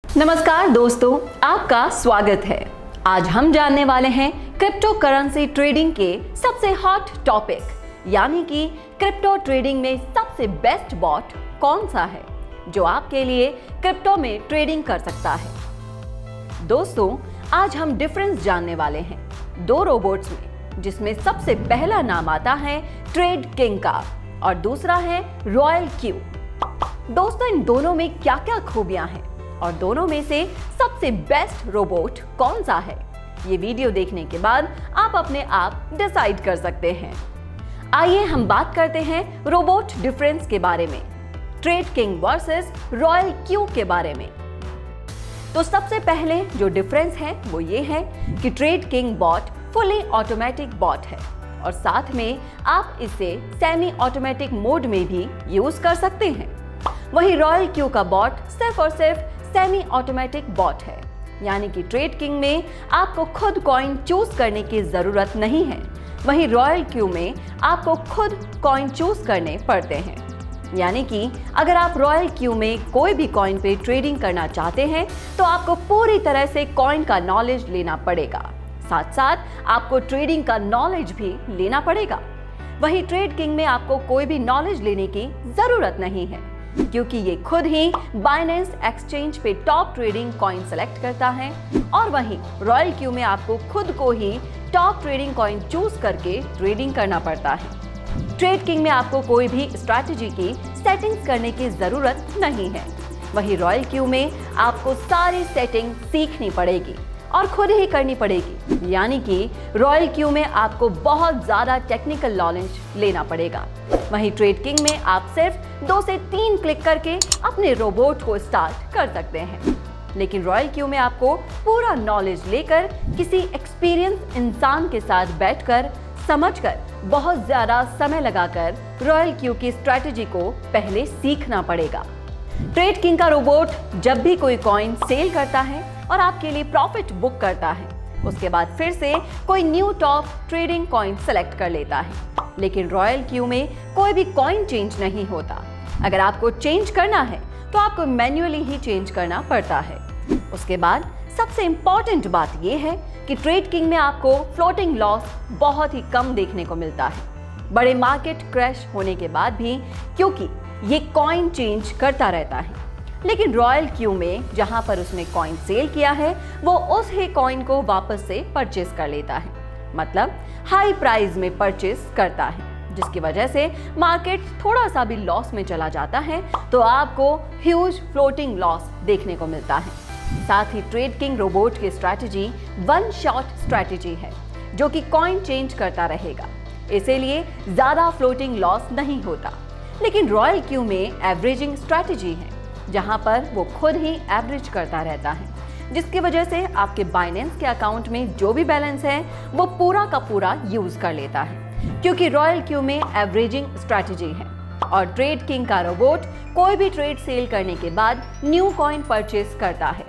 नमस्कार दोस्तों, आपका स्वागत है। आज हम जानने वाले हैं क्रिप्टो करेंसी ट्रेडिंग के सबसे हॉट टॉपिक, यानी कि क्रिप्टो ट्रेडिंग में सबसे बेस्ट बॉट कौन सा है जो आपके लिए क्रिप्टो में ट्रेडिंग कर सकता है। दोस्तों, आज हम डिफरेंस जानने वाले हैं दो रोबोट्स में, जिसमें सबसे पहला नाम आता है ट्रेड किंग का और दूसरा है रॉयल क्यू। दोस्तों, इन दोनों में क्या क्या खूबियां हैं और दोनों में से सबसे बेस्ट रोबोट कौन सा है, ये वीडियो देखने के बाद आप अपने आप डिसाइड कर सकते हैं। आइए हम बात करते हैं रोबोट डिफरेंस के बारे में, trade king versus royal Q के बारे में। तो सबसे पहले जो डिफरेंस है वो ये है कि trading bot fully automatic bot है और साथ में आप इसे सेमी ऑटोमेटिक मोड में भी यूज कर सकते हैं। वहीं रॉयल क्यू का बॉट सिर्फ और सिर्फ सेमी ऑटोमेटिक बॉट है, यानी कि ट्रेड किंग में आपको खुद कॉइन चूज करने की जरूरत नहीं है, वहीं रॉयल क्यू में आपको खुद कॉइन चूज करने पड़ते हैं। यानी कि अगर आप रॉयल क्यू में कोई भी कॉइन पे ट्रेडिंग करना चाहते हैं तो आपको पूरी तरह से कॉइन का नॉलेज लेना पड़ेगा, साथ साथ आपको ट्रेडिंग का नॉलेज भी लेना पड़ेगा। वहीं ट्रेड किंग में आपको कोई भी नॉलेज लेने की जरूरत नहीं है, क्योंकि ये खुद ही बाइनेंस एक्सचेंज पे टॉप ट्रेडिंग कॉइन सेलेक्ट करता है और वहीं रॉयल क्यू में आपको खुद को ही टॉप ट्रेडिंग कॉइन चूज करके ट्रेडिंग करना पड़ता है। ट्रेड किंग में आपको कोई भी स्ट्रैटेजी की सेटिंग्स करने की जरूरत नहीं है, वहीं रॉयल क्यू में आपको सारी सेटिंग सीखनी पड़ेगी और खुद ही करनी पड़ेगी। यानी कि रॉयल क्यू में आपको बहुत ज्यादा टेक्निकल नॉलेज लेना पड़ेगा, वहीं ट्रेड किंग में आप सिर्फ 2 से 3 क्लिक करके अपने रोबोट को स्टार्ट कर सकते हैं। लेकिन रॉयल क्यू में आपको पूरा नॉलेज लेकर किसी एक्सपीरियंस इंसान के साथ बैठकर समझकर बहुत ज्यादा समय लगाकर रॉयल क्यू की स्ट्रैटेजी को पहले सीखना पड़ेगा। ट्रेड किंग का रोबोट जब भी कोई कॉइन सेल करता है और आपके लिए प्रॉफिट बुक करता है, उसके बाद फिर से कोई new top trading coin select कर लेता है। लेकिन रॉयल क्यू में कोई भी कॉइन चेंज नहीं होता। अगर आपको चेंज करना है तो आपको मैन्युअली ही चेंज करना पड़ता है। उसके बाद सबसे इंपॉर्टेंट बात यह है कि ट्रेड किंग में आपको फ्लोटिंग लॉस बहुत ही कम देखने को मिलता है, बड़े मार्केट क्रैश होने के बाद भी, क्योंकि ये कॉइन चेंज करता रहता है। लेकिन रॉयल क्यू में जहां पर उसने कॉइन सेल किया है वो उस ही कॉइन को वापस से परचेस कर लेता है, मतलब हाई प्राइस में परचेस करता है, जिसकी वजह से मार्केट थोड़ा सा भी लॉस में चला जाता है तो आपको ह्यूज फ्लोटिंग लॉस देखने को मिलता है। साथ ही ट्रेड किंग रोबोट की स्ट्रैटेजी वन शॉट स्ट्रैटेजी है, जो कि कॉइन चेंज करता रहेगा, इसीलिए ज्यादा फ्लोटिंग लॉस नहीं होता। लेकिन रॉयल क्यू में एवरेजिंग स्ट्रैटेजी है, जहां पर वो खुद ही एवरेज करता रहता है, जिसकी वजह से आपके बाइनेंस के अकाउंट में जो भी बैलेंस है वो पूरा का पूरा यूज कर लेता है, क्योंकि रॉयल क्यू में एवरेजिंग स्ट्रैटेजी है और ट्रेड किंग का रोबोट कोई भी ट्रेड सेल करने के बाद न्यू कॉइन परचेस करता है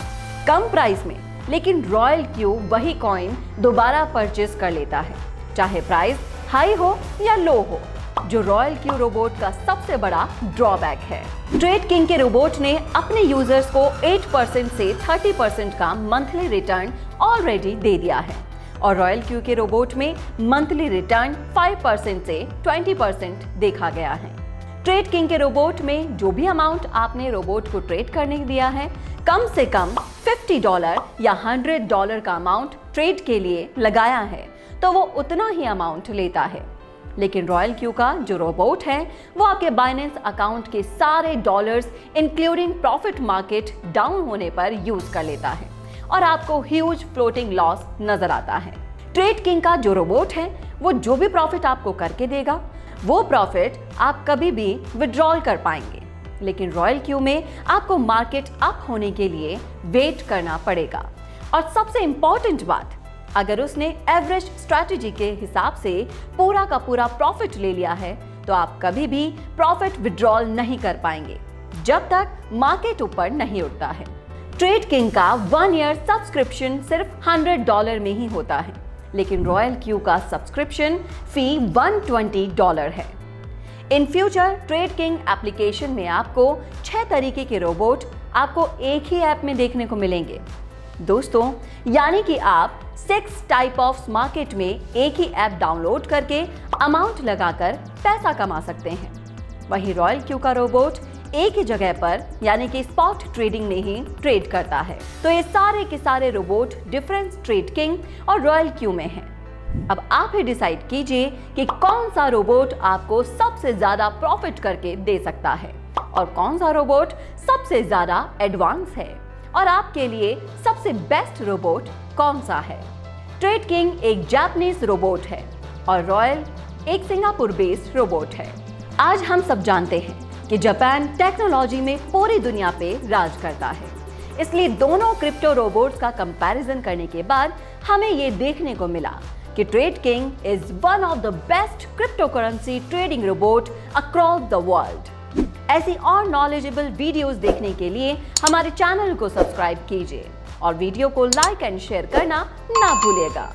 कम प्राइस में, लेकिन रॉयल क्यू वही कॉइन दोबारा परचेस कर लेता है, चाहे प्राइस हाई हो या लो हो, जो रॉयल क्यू रोबोट का सबसे बड़ा ड्रॉबैक है। ट्रेड किंग के रोबोट ने अपने यूजर्स को 8% से 30% का मंथली रिटर्न ऑलरेडी दे दिया है और रॉयल क्यू के रोबोट में मंथली रिटर्न 5% से 20% देखा गया है। ट्रेड किंग के रोबोट में जो भी अमाउंट आपने रोबोट को ट्रेड करने दिया है, कम से कम $50 या $100 का अमाउंट ट्रेड के लिए लगाया है तो वो उतना ही अमाउंट लेता है। लेकिन रॉयल क्यू का जो रोबोट है वो आपके बाइनेंस अकाउंट के सारे dollars including profit market down होने पर यूज कर लेता है और आपको ह्यूज फ्लोटिंग लॉस नजर आता है। ट्रेड किंग का जो रोबोट है वो जो भी प्रॉफिट आपको करके देगा वो प्रॉफिट आप कभी भी विड्रॉल कर पाएंगे, लेकिन रॉयल क्यू में आपको मार्केट अप होने के लिए वेट करना पड़ेगा। और सबसे इंपॉर्टेंट बात, अगर उसने एवरेज स्ट्रैटेजी के हिसाब से पूरा का पूरा प्रॉफिट ले लिया है तो आप कभी भी प्रॉफिट विड्रॉल नहीं कर पाएंगे जब तक मार्केट ऊपर नहीं उठता है। ट्रेड किंग का 1 ईयर सब्सक्रिप्शन सिर्फ $100 में ही होता है, लेकिन रॉयल क्यू का सब्सक्रिप्शन फी $120 है। In future trade king application में आपको 6 तरीके के रोबोट आपको एक ही ऐप में देखने को मिलेंगे। दोस्तों, यानी कि आप 6 टाइप ऑफ मार्केट में एक ही ऐप डाउनलोड करके अमाउंट लगाकर पैसा कमा सकते हैं। वहीं रॉयल क्यू का रोबोट एक ही जगह पर यानी कि स्पॉट ट्रेडिंग में ही ट्रेड करता है। तो ये सारे के सारे रोबोट डिफरेंस ट्रेड किंग और रॉयल क्यू में हैं। अब आप ही डिसाइड कीजिए कि कौन सा रोबोट आपको सबसे ज्यादा प्रॉफिट करके दे सकता है और कौन सा रोबोट सबसे ज्यादा एडवांस है और आपके लिए सबसे बेस्ट रोबोट कौन सा है। ट्रेड किंग एक जापानीज रोबोट है और रॉयल एक सिंगापुर बेस्ड रोबोट है। आज हम सब जानते हैं कि जापान टेक्नोलॉजी में पूरी दुनिया पे राज करता है, इसलिए दोनों क्रिप्टो रोबोट्स का कंपैरिजन करने के बाद हमें ये देखने को मिला कि trade king is one of the best crypto currency trading robot across the world. ऐसी और नॉलेजेबल वीडियोस देखने के लिए हमारे चैनल को सब्सक्राइब कीजिए और वीडियो को लाइक एंड शेयर करना ना भूलिएगा।